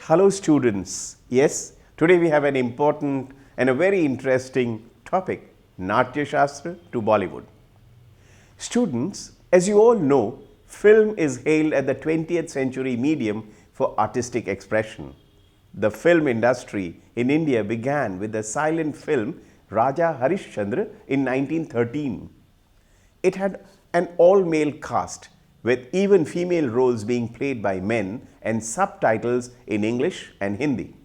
Hello students. Yes, today we have an important and a very interesting topic, Natyashastra to Bollywood. Students, as you all know, film is hailed as the 20th century medium for artistic expression. The film industry in India began with the silent film Raja Harishchandra in 1913. It had an all-male cast with even female roles being played by men and subtitles in English and Hindi.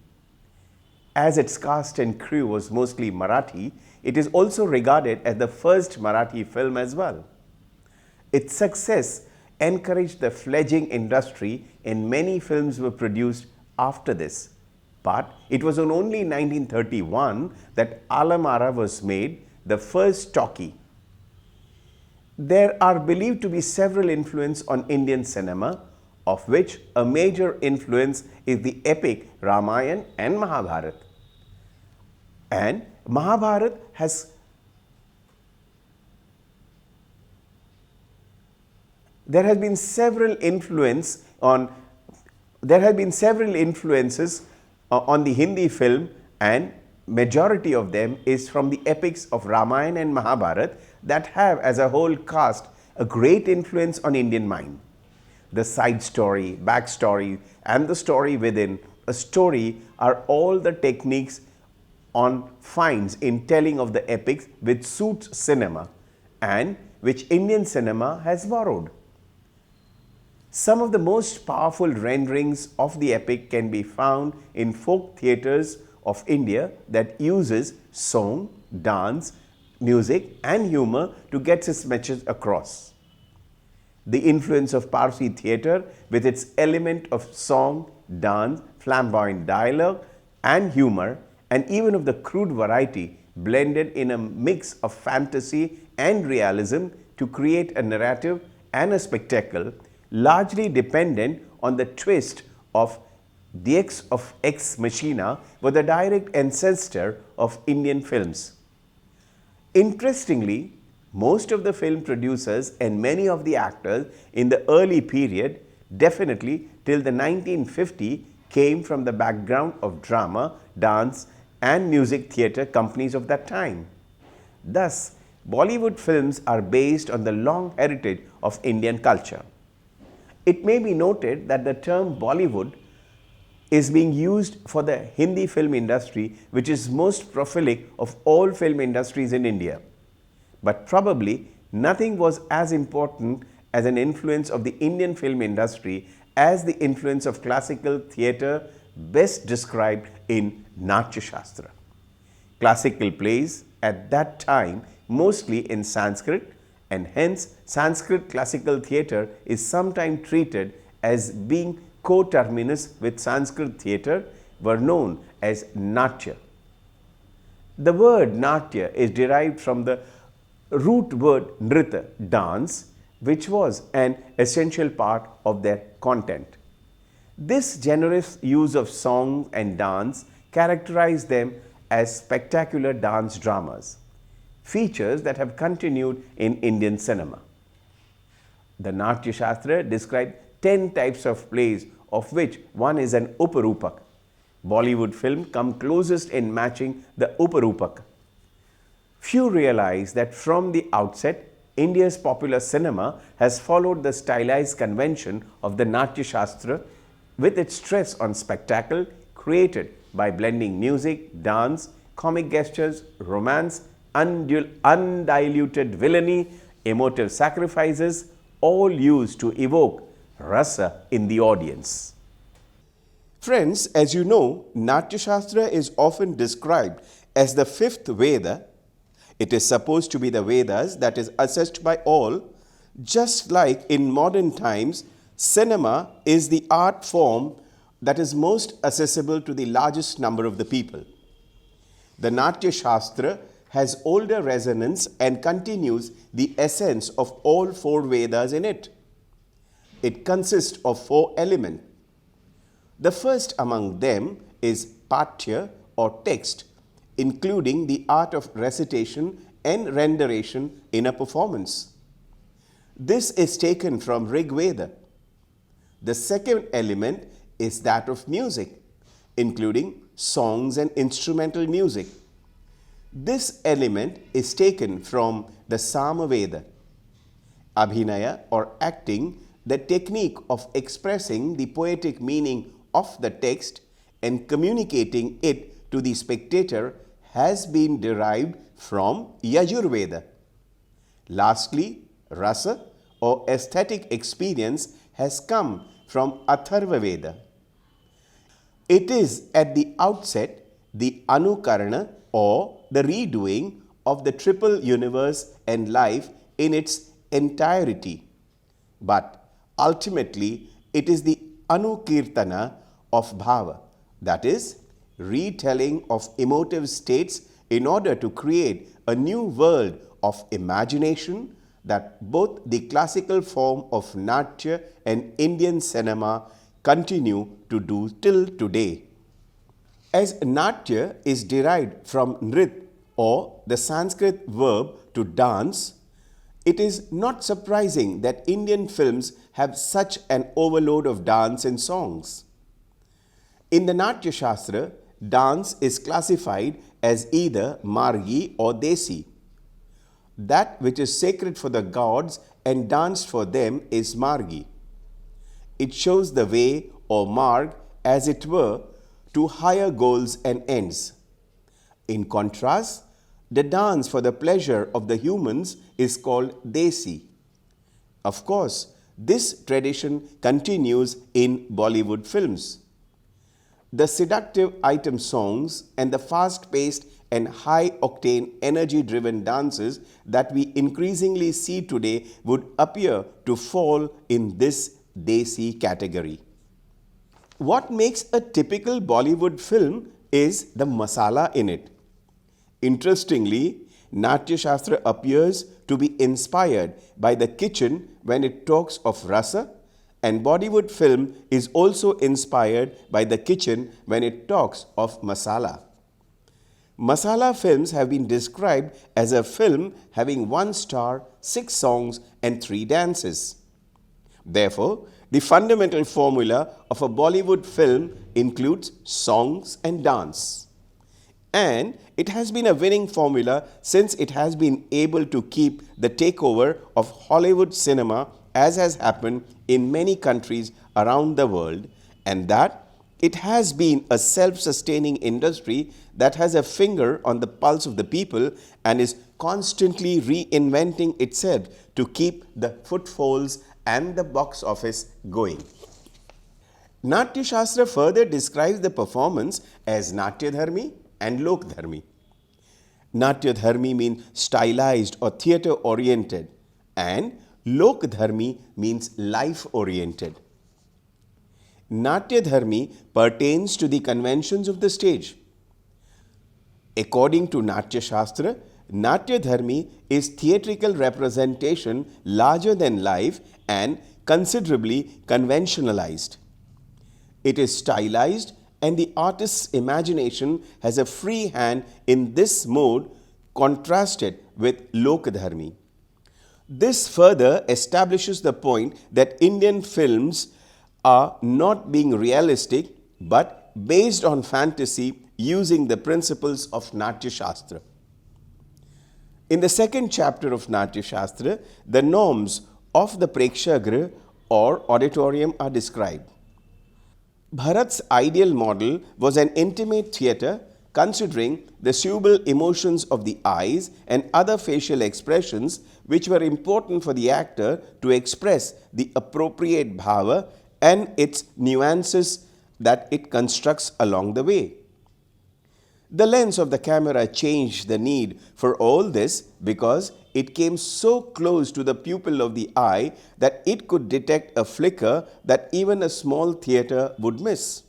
As its cast and crew was mostly Marathi, it is also regarded as the first Marathi film as well. Its success encouraged the fledgling industry and many films were produced after this. But it was only in 1931 that Alam Ara was made, the first talkie. There are believed to be several influences on Indian cinema, of which a major influence is the epic Ramayana and Mahabharata. And Mahabharata has there have been several influences on the Hindi film, and majority of them is from the epics of Ramayana and Mahabharata that have as a whole cast a great influence on Indian mind. The side story, backstory and the story within a story are all the techniques on finds in telling of the epics which suits cinema and which Indian cinema has borrowed. Some of the most powerful renderings of the epic can be found in folk theatres of India that uses song, dance, music and humor to get its message across. The influence of Parsi theatre with its element of song, dance, flamboyant dialogue and humor, and even of the crude variety blended in a mix of fantasy and realism to create a narrative and a spectacle largely dependent on the twist of Deus of Ex Machina were the direct ancestor of Indian films. Interestingly, most of the film producers and many of the actors in the early period, definitely till the 1950, came from the background of drama, dance and music theatre companies of that time. Thus, Bollywood films are based on the long heritage of Indian culture. It may be noted that the term Bollywood is being used for the Hindi film industry, which is most prolific of all film industries in India. But probably nothing was as important as an influence of the Indian film industry as the influence of classical theatre, best described in Natyashastra. Classical plays at that time mostly in Sanskrit, and hence Sanskrit classical theatre is sometimes treated as being coterminous with Sanskrit theatre, were known as Natya. The word Natya is derived from the root word Nrita, dance, which was an essential part of their content. This generous use of song and dance characterized them as spectacular dance dramas, features that have continued in Indian cinema. The Natyashastra describes 10 types of plays, of which one is an Uparupak. Bollywood film come closest in matching the Uparupak. Few realize that from the outset, India's popular cinema has followed the stylized convention of the Natyashastra with its stress on spectacle created by blending music, dance, comic gestures, romance, undiluted villainy, emotive sacrifices, all used to evoke rasa in the audience. Friends, as you know, Natyashastra is often described as the fifth Veda. It is supposed to be the Vedas that is assessed by all. Just like in modern times, cinema is the art form that is most accessible to the largest number of the people. The Natyashastra has older resonance and continues the essence of all four Vedas in it. It consists of 4 elements. The first among them is Patya or text, including the art of recitation and renderation in a performance. This is taken from Rig Veda. The second element is that of music, including songs and instrumental music. This element is taken from the Samaveda. Abhinaya or acting, the technique of expressing the poetic meaning of the text and communicating it to the spectator, has been derived from Yajurveda. Lastly, rasa or aesthetic experience has come from Atharva Veda. It is at the outset the anukarana or the redoing of the triple universe and life in its entirety. But ultimately, it is the anukirtana of bhava, that is, retelling of emotive states in order to create a new world of imagination that both the classical form of Natya and Indian cinema continue to do till today. As Natya is derived from Nrit or the Sanskrit verb to dance, it is not surprising that Indian films have such an overload of dance and songs. In the Natyashastra, dance is classified as either Margi or Desi. That which is sacred for the gods and danced for them is Margi. It shows the way or marg, as it were, to higher goals and ends. In contrast, the dance for the pleasure of the humans is called Desi. Of course, this tradition continues in Bollywood films. The seductive item songs and the fast-paced and high-octane energy-driven dances that we increasingly see today would appear to fall in this Desi category. What makes a typical Bollywood film is the masala in it. Interestingly, Natyashastra appears to be inspired by the kitchen when it talks of rasa, and Bollywood film is also inspired by the kitchen when it talks of masala. Masala films have been described as a film having 1 star, 6 songs and 3 dances. Therefore, the fundamental formula of a Bollywood film includes songs and dance. And it has been a winning formula since it has been able to keep the takeover of Hollywood cinema, as has happened in many countries around the world, and that it has been a self-sustaining industry that has a finger on the pulse of the people and is constantly reinventing itself to keep the footfalls and the box office going. Natyashastra further describes the performance as Natyadharmi and Lokdharmi. Natyadharmi means stylized or theatre-oriented, and Lokdharmi means life-oriented. Natyadharmi pertains to the conventions of the stage. According to Natyashastra, Natyadharmi is theatrical representation larger than life and considerably conventionalized. It is stylized and the artist's imagination has a free hand in this mode, contrasted with Lokdharmi. This further establishes the point that Indian films are not being realistic but based on fantasy using the principles of Natyashastra. In the second chapter of Natyashastra, the norms of the Prekshagraha or auditorium are described. Bharat's ideal model was an intimate theatre considering the suitable emotions of the eyes and other facial expressions which were important for the actor to express the appropriate bhava and its nuances that it constructs along the way. The lens of the camera changed the need for all this because it came so close to the pupil of the eye that it could detect a flicker that even a small theatre would miss.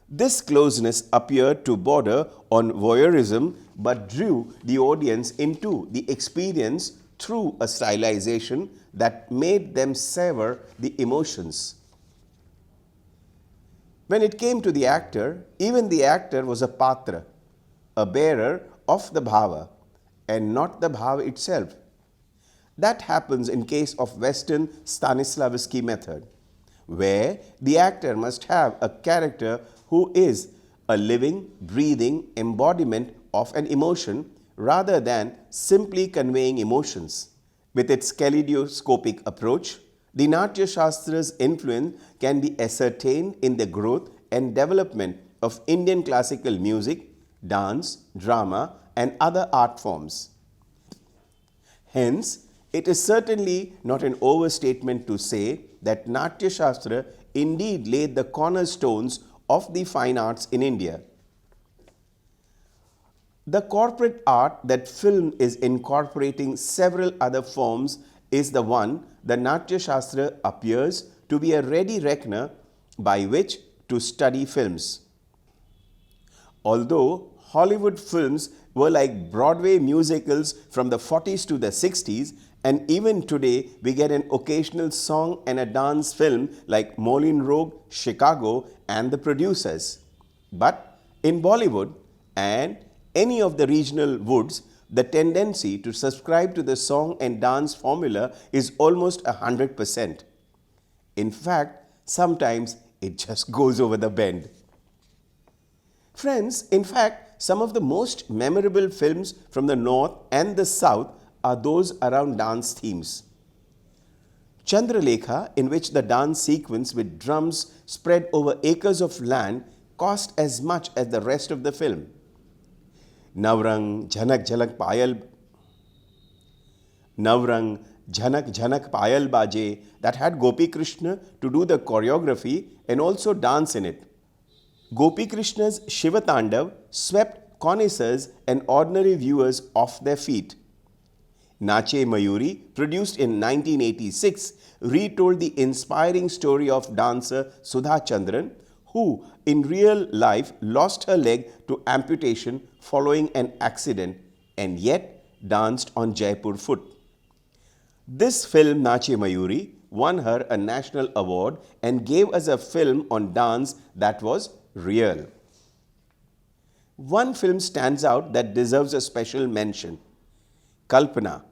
This closeness appeared to border on voyeurism but drew the audience into the experience through a stylization that made them savor the emotions. When it came to the actor, even the actor was a patra, a bearer of the bhava, and not the bhava itself. That happens in case of Western Stanislavski method, where the actor must have a character who is a living, breathing embodiment of an emotion rather than simply conveying emotions. With its kaleidoscopic approach, the Natyashastra's influence can be ascertained in the growth and development of Indian classical music, dance, drama, and other art forms. Hence, it is certainly not an overstatement to say that Natyashastra indeed laid the cornerstones of the fine arts in India. The corporate art that film is incorporating several other forms is the one the Natyashastra appears to be a ready reckoner by which to study films. Although Hollywood films were like Broadway musicals from the 40s to the 60s, and even today we get an occasional song and a dance film like Moulin Rouge, Chicago, and The Producers. But in Bollywood and any of the regional woods, the tendency to subscribe to the song and dance formula is almost 100%. In fact, sometimes it just goes over the bend. Friends, in fact, some of the most memorable films from the north and the south are those around dance themes. Chandralekha, in which the dance sequence with drums spread over acres of land cost as much as the rest of the film. Navrang Jhanak Jhanak Payal Baje that had Gopi Krishna to do the choreography and also dance in it. Gopi Krishna's Shiva Tandav swept connoisseurs and ordinary viewers off their feet. Nache Mayuri, produced in 1986, retold the inspiring story of dancer Sudha Chandran, who in real life lost her leg to amputation following an accident and yet danced on Jaipur foot. This film, Nache Mayuri, won her a national award and gave us a film on dance that was real. One film stands out that deserves a special mention. Kalpana.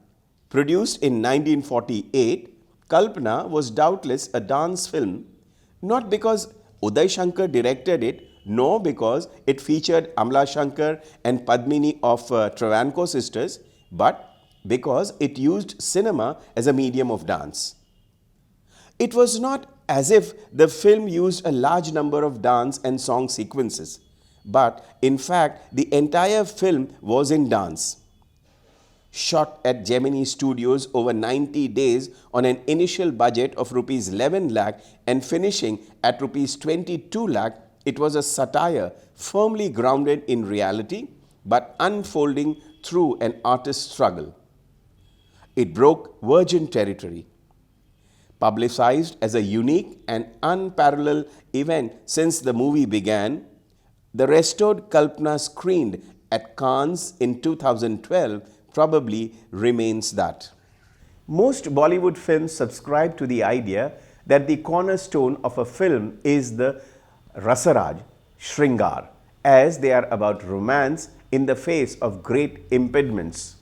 Produced in 1948, Kalpana was doubtless a dance film, not because Uday Shankar directed it, nor because it featured Amla Shankar and Padmini of Travancore sisters, but because it used cinema as a medium of dance. It was not as if the film used a large number of dance and song sequences, but in fact the entire film was in dance. Shot at Gemini Studios over 90 days on an initial budget of rupees 11 lakh and finishing at rupees 22 lakh, it was a satire firmly grounded in reality but unfolding through an artist's struggle. It broke virgin territory. Publicized as a unique and unparalleled event since the movie began, the restored Kalpana screened at Cannes in 2012 probably remains that. Most Bollywood films subscribe to the idea that the cornerstone of a film is the Rasaraj, Shringar, as they are about romance in the face of great impediments.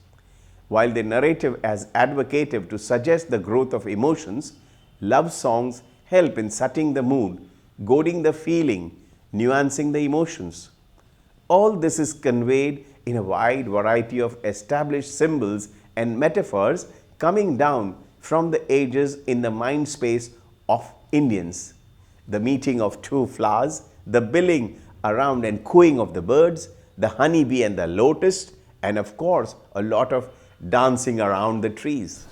While the narrative is advocative to suggest the growth of emotions, love songs help in setting the mood, goading the feeling, nuancing the emotions. All this is conveyed in a wide variety of established symbols and metaphors coming down from the ages in the mind space of Indians. The meeting of two flowers, the billing around and cooing of the birds, the honeybee and the lotus, and of course a lot of dancing around the trees.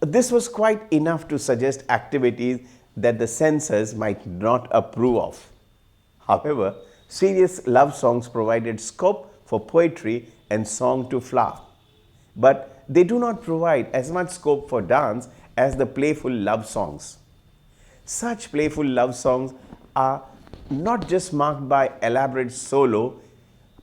This was quite enough to suggest activities that the censors might not approve of. However, serious love songs provided scope for poetry and song to flower. But they do not provide as much scope for dance as the playful love songs. Such playful love songs are not just marked by elaborate solo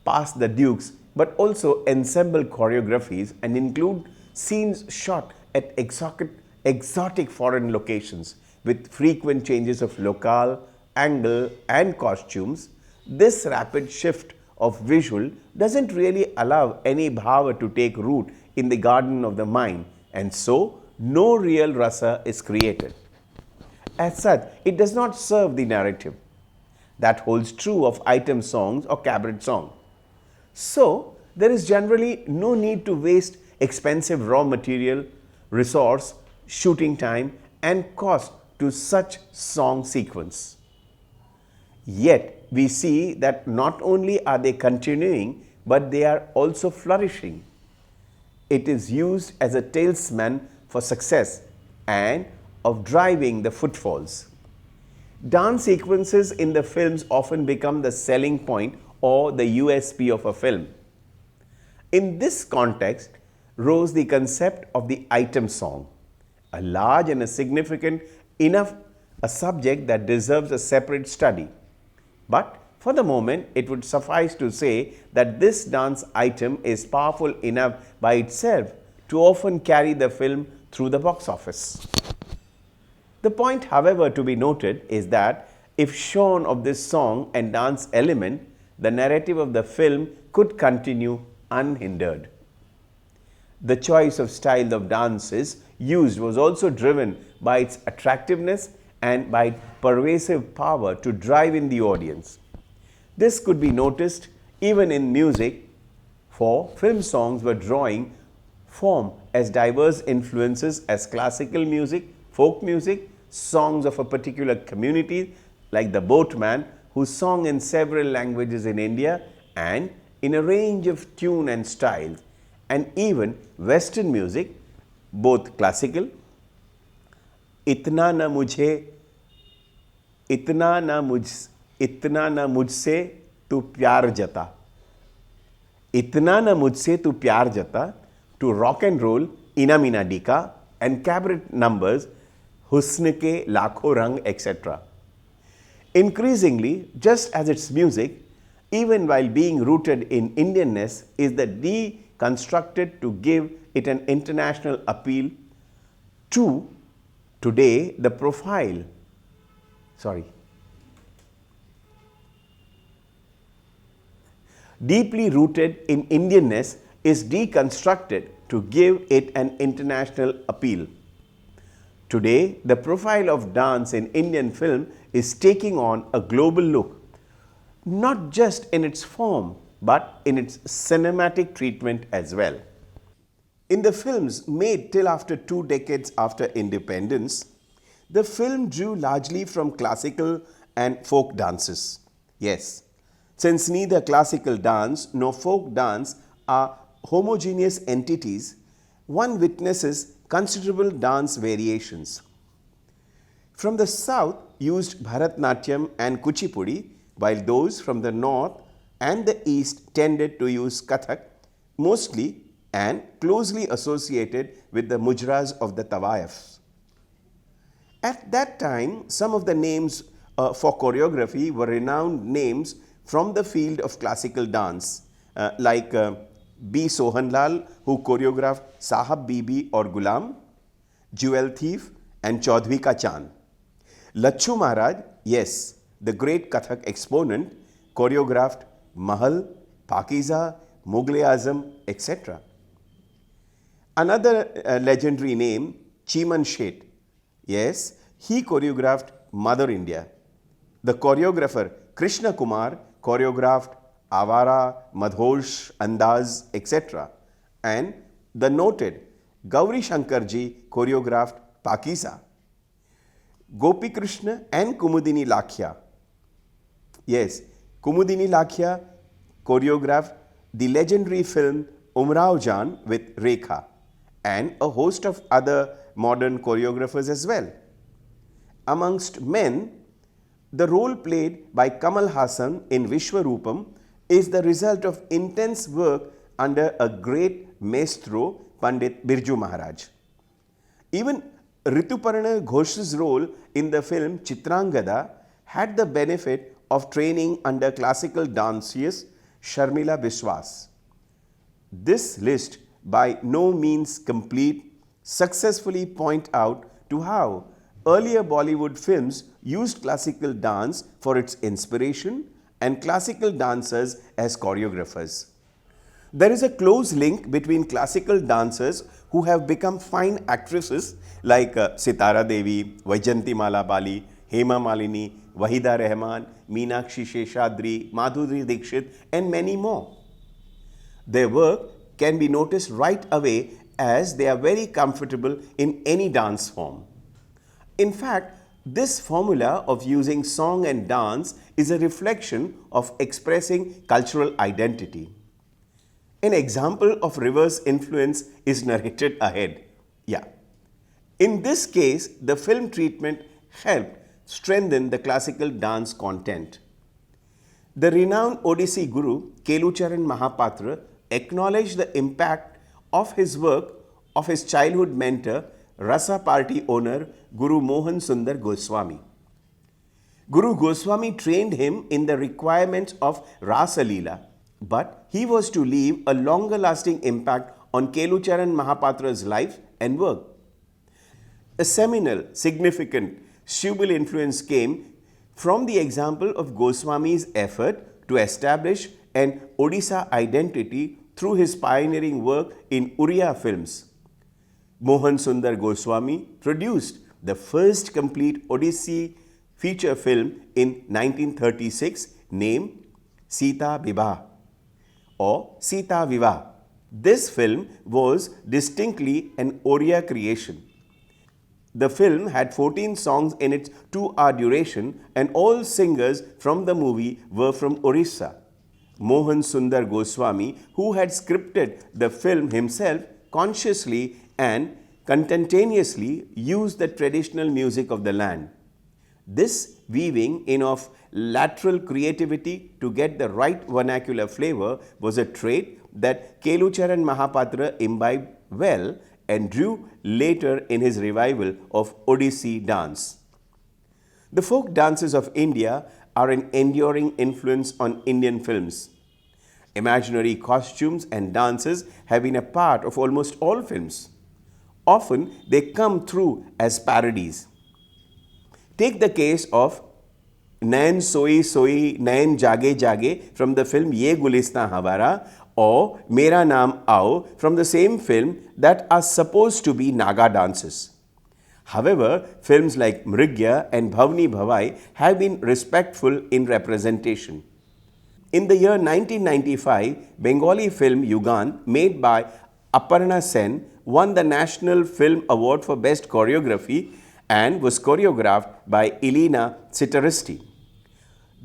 past the dukes, but also ensemble choreographies and include scenes shot at exotic foreign locations with frequent changes of locale, angle and costumes. This rapid shift of visual doesn't really allow any bhava to take root in the garden of the mind, and so no real rasa is created. As such, it does not serve the narrative. That holds true of item songs or cabaret song. So, there is generally no need to waste expensive raw material, resource, shooting time, and cost to such song sequence. Yet, we see that not only are they continuing, but they are also flourishing. It is used as a talisman for success and of driving the footfalls. Dance sequences in the films often become the selling point or the USP of a film. In this context rose the concept of the item song, a large and a significant enough a subject that deserves a separate study. But for the moment, it would suffice to say that this dance item is powerful enough by itself to often carry the film through the box office. The point, however, to be noted is that if shorn of this song and dance element, the narrative of the film could continue unhindered. The choice of style of dances used was also driven by its attractiveness and by its pervasive power to drive in the audience. This could be noticed even in music, for film songs were drawing form as diverse influences as classical music, folk music, songs of a particular community like the boatman who sang in several languages in India and in a range of tune and styles, and even Western music, both classical, इतना न मुझे इतना न मुझसे तू प्यार जता, इतना न मुझसे तू प्यार जता, to rock and roll Ina Mina Dika and cabaret numbers Husn ke Lakho Rang, etc. Increasingly, just as its music, even while being rooted in Indianness, is the deconstructed to give it an international appeal. To today, the profile, deeply rooted in Indianness is deconstructed to give it an international appeal. Today, the profile of dance in Indian film is taking on a global look, not just in its form, but in its cinematic treatment as well. In the films made till after 2 decades after independence, the film drew largely from classical and folk dances. Yes, since neither classical dance nor folk dance are homogeneous entities, one witnesses considerable dance variations. From the south used Bharatnatyam and Kuchipudi, while those from the north and the east tended to use Kathak, mostly and closely associated with the mujras of the Tawayafs. At that time, some of the names for choreography were renowned names from the field of classical dance, like B. Sohanlal, who choreographed Sahab Bibi or Gulam, Jewel Thief, and Chaudhry Ka Chand. Lachu Maharaj, yes, the great Kathak exponent, choreographed Mahal, Pakiza, Mughal-e-Azam, etc. Another legendary name, Chiman Sheth, yes, he choreographed Mother India. The choreographer Krishna Kumar choreographed Avara, Madhosh, Andaz, etc. And the noted Gauri Shankarji choreographed Pakiza. Gopi Krishna and Kumudini Lakhya. Yes, Kumudini Lakhya choreographed the legendary film Umrao Jaan with Rekha and a host of other modern choreographers as well. Amongst men, the role played by Kamal Hassan in Vishwarupam is the result of intense work under a great maestro, Pandit Birju Maharaj. Even Rituparna Ghosh's role in the film Chitrangada had the benefit of training under classical dancers Sharmila Biswas. This list, by no means complete, successfully point out to how earlier Bollywood films used classical dance for its inspiration and classical dancers as choreographers. There is a close link between classical dancers who have become fine actresses like Sitara Devi, Vaijanti Mala Bali, Hema Malini, Wahida Rahman, Meenakshi Sheshadri, Madhuri Dixit, and many more. Their work can be noticed right away as they are very comfortable in any dance form. In fact, this formula of using song and dance is a reflection of expressing cultural identity. An example of reverse influence is narrated ahead. Yeah. In this case, the film treatment helped strengthen the classical dance content. The renowned Odissi guru Kelucharan Mahapatra acknowledged the impact of his work of his childhood mentor, Rasa party owner Guru Mohan Sundar Goswami. Guru Goswami trained him in the requirements of Rasa Leela, but he was to leave a longer lasting impact on Kelucharan Mahapatra's life and work. A seminal, significant Shubal influence came from the example of Goswami's effort to establish an Odisha identity through his pioneering work in Uriya films. Mohan Sundar Goswami produced the first complete Odissi feature film in 1936 named Sita Vibha or Sita Viva. This film was distinctly an Oriya creation. The film had 14 songs in its 2-hour duration and all singers from the movie were from Orissa. Mohan Sundar Goswami, who had scripted the film himself, consciously and contemporaneously used the traditional music of the land. This weaving in of lateral creativity to get the right vernacular flavor was a trait that Kelucharan Mahapatra imbibed well and drew later in his revival of Odissi dance. The folk dances of India are an enduring influence on Indian films. Imaginary costumes and dances have been a part of almost all films. Often they come through as parodies. Take the case of Nain Soi Soi Nain Jage Jage from the film Ye Gulistan Hawara or Mera Naam Aao from the same film that are supposed to be Naga dances. However, films like Mrigya and Bhavni Bhavai have been respectful in representation. In the year 1995, Bengali film Yugan, made by Aparna Sen, won the National Film Award for Best Choreography and was choreographed by Elena Citaristi.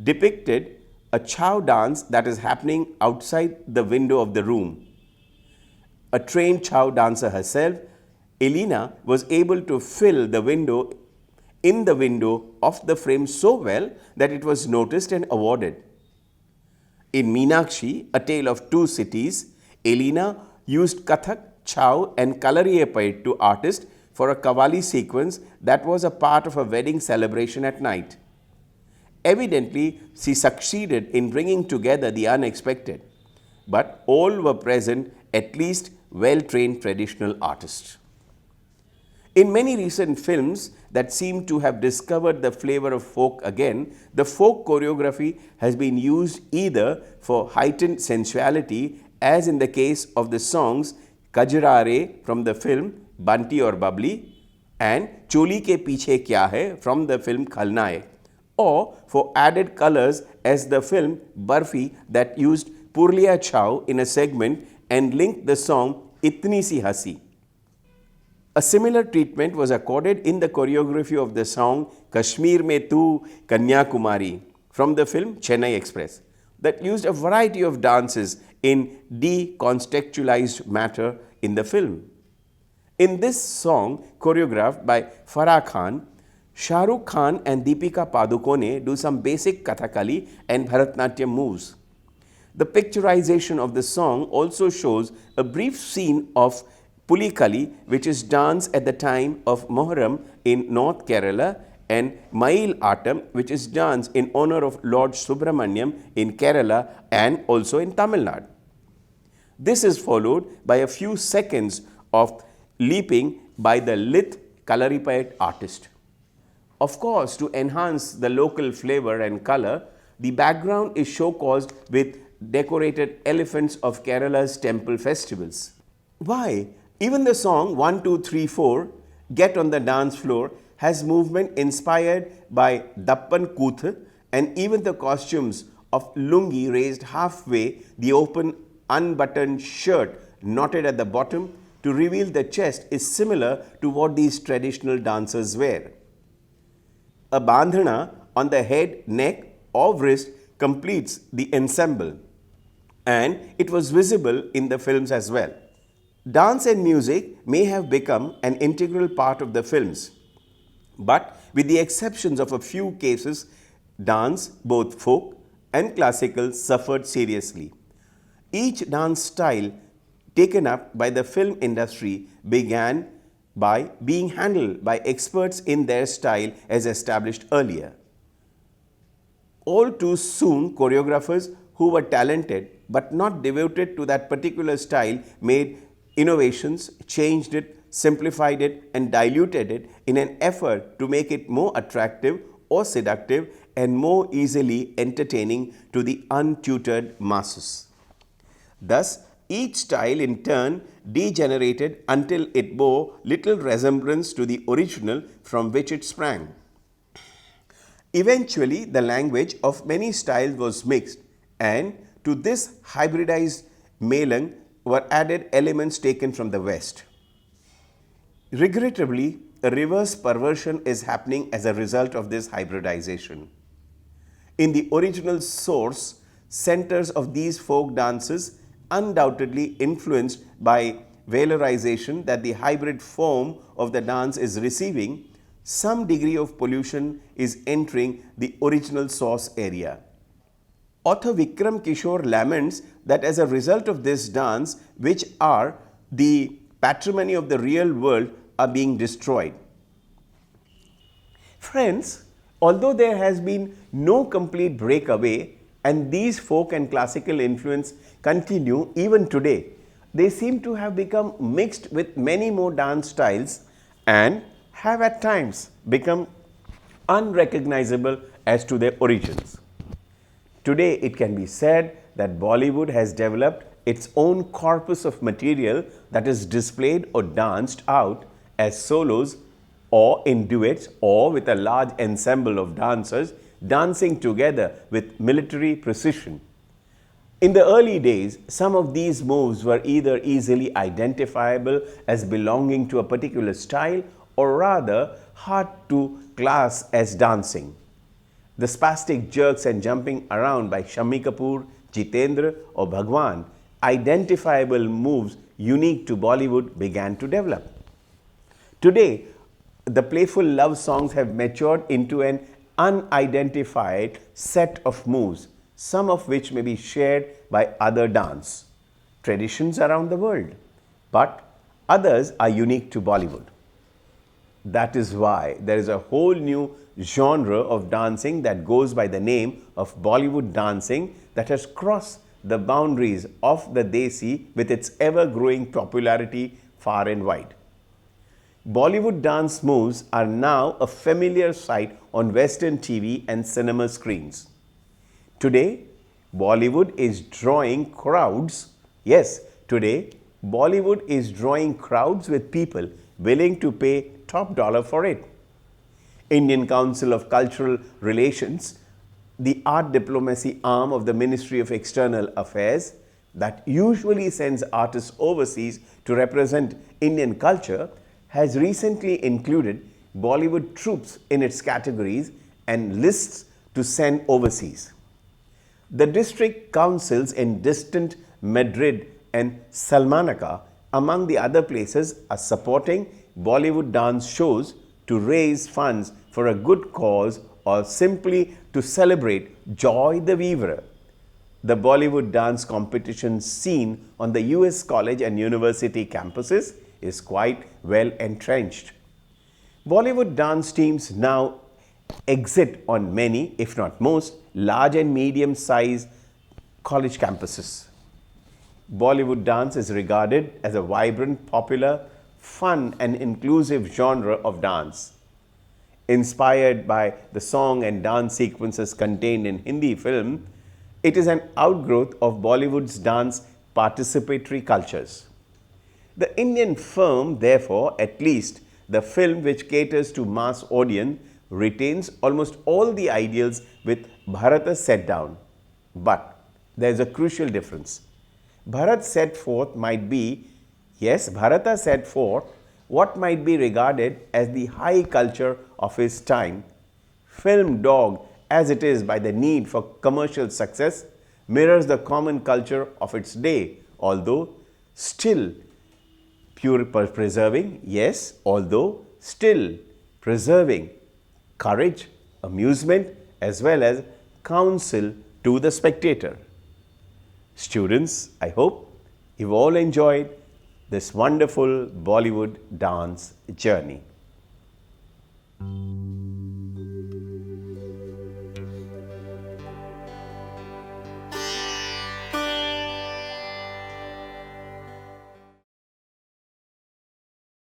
Depicted a chow dance that is happening outside the window of the room. A trained chow dancer herself, Elena was able to fill the window of the frame so well that it was noticed and awarded. In Meenakshi, A Tale of Two Cities, Elena used Kathak, Chow and Kalariyappai to artists for a Qawwali sequence that was a part of a wedding celebration at night. Evidently, she succeeded in bringing together the unexpected, but all were present, at least well-trained traditional artists. In many recent films that seem to have discovered the flavor of folk again, the folk choreography has been used either for heightened sensuality, as in the case of the songs Kajrare from the film Banti or Babli and Choli Ke Piche Kya Hai from the film Khalnaik, or for added colors as the film Barfi that used Purliya Chow in a segment and linked the song Itni Si Hasi. A similar treatment was accorded in the choreography of the song Kashmir Mein Tu Kanyakumari from the film Chennai Express that used a variety of dances in decontextualized matter in the film. In this song, choreographed by Farah Khan, Shah Rukh Khan and Deepika Padukone do some basic Kathakali and Bharatnatyam moves. The picturization of the song also shows a brief scene of Pulikali, which is dance at the time of Moharram in North Kerala, and Mail Atam, which is dance in honor of Lord Subramaniam in Kerala and also in Tamil Nadu. This is followed by a few seconds of leaping by the Lith Kalaripayat artist. Of course, to enhance the local flavor and color, the background is show-caused with decorated elephants of Kerala's temple festivals. Why? Even the song 1, 2, 3, 4, Get on the Dance Floor, has movement inspired by Dappan Kooth, and even the costumes of lungi raised halfway, the open unbuttoned shirt knotted at the bottom to reveal the chest is similar to what these traditional dancers wear. A bandhana on the head, neck or wrist completes the ensemble, and it was visible in the films as well. Dance and music may have become an integral part of the films, but with the exceptions of a few cases, dance, both folk and classical, suffered seriously. Each dance style taken up by the film industry began by being handled by experts in their style as established earlier. All too soon, choreographers who were talented but not devoted to that particular style made innovations, changed it, simplified it, and diluted it in an effort to make it more attractive or seductive and more easily entertaining to the untutored masses. Thus, each style in turn degenerated until it bore little resemblance to the original from which it sprang. Eventually, the language of many styles was mixed, and to this hybridized melange were added elements taken from the West. Regrettably, a reverse perversion is happening as a result of this hybridization. In the original source centers of these folk dances, undoubtedly influenced by valorization that the hybrid form of the dance is receiving, some degree of pollution is entering the original source area. Author Vikram Kishore laments that as a result of this dance, which are the patrimony of the real world, are being destroyed. Friends, although there has been no complete breakaway and these folk and classical influence continue even today, they seem to have become mixed with many more dance styles and have at times become unrecognizable as to their origins. Today, it can be said that Bollywood has developed its own corpus of material that is displayed or danced out as solos or in duets or with a large ensemble of dancers dancing together with military precision. In the early days, some of these moves were either easily identifiable as belonging to a particular style or rather hard to class as dancing. The spastic jerks and jumping around by Shammi Kapoor, Jitendra or Bhagwan, identifiable moves unique to Bollywood, began to develop. Today, the playful love songs have matured into an unidentified set of moves, some of which may be shared by other dance traditions around the world, but others are unique to Bollywood. That is why there is a whole new genre of dancing that goes by the name of Bollywood dancing that has crossed the boundaries of the Desi with its ever-growing popularity far and wide. Bollywood dance moves are now a familiar sight on Western TV and cinema screens. Today, Bollywood is drawing crowds. Yes, today, Bollywood is drawing crowds with people willing to pay top dollar for it. Indian Council of Cultural Relations, the art diplomacy arm of the Ministry of External Affairs that usually sends artists overseas to represent Indian culture, has recently included Bollywood troupes in its categories and lists to send overseas. The district councils in distant Madrid and Salamanca, among the other places, are supporting Bollywood dance shows to raise funds for a good cause or simply to celebrate Joy the Weaver. The Bollywood dance competition scene on the US college and university campuses is quite well entrenched. Bollywood dance teams now exist on many, if not most, large and medium-sized college campuses. Bollywood dance is regarded as a vibrant, popular, fun and inclusive genre of dance. Inspired by the song and dance sequences contained in Hindi film, it is an outgrowth of Bollywood's dance participatory cultures. The Indian film, therefore, at least the film which caters to mass audience retains almost all the ideals with Bharata set down. But there is a crucial difference. Bharata set forth what might be regarded as the high culture of his time. Film, dogged as it is by the need for commercial success, mirrors the common culture of its day, although still preserving courage, amusement, as well as counsel to the spectator. Students, I hope you've all enjoyed this wonderful Bollywood dance journey.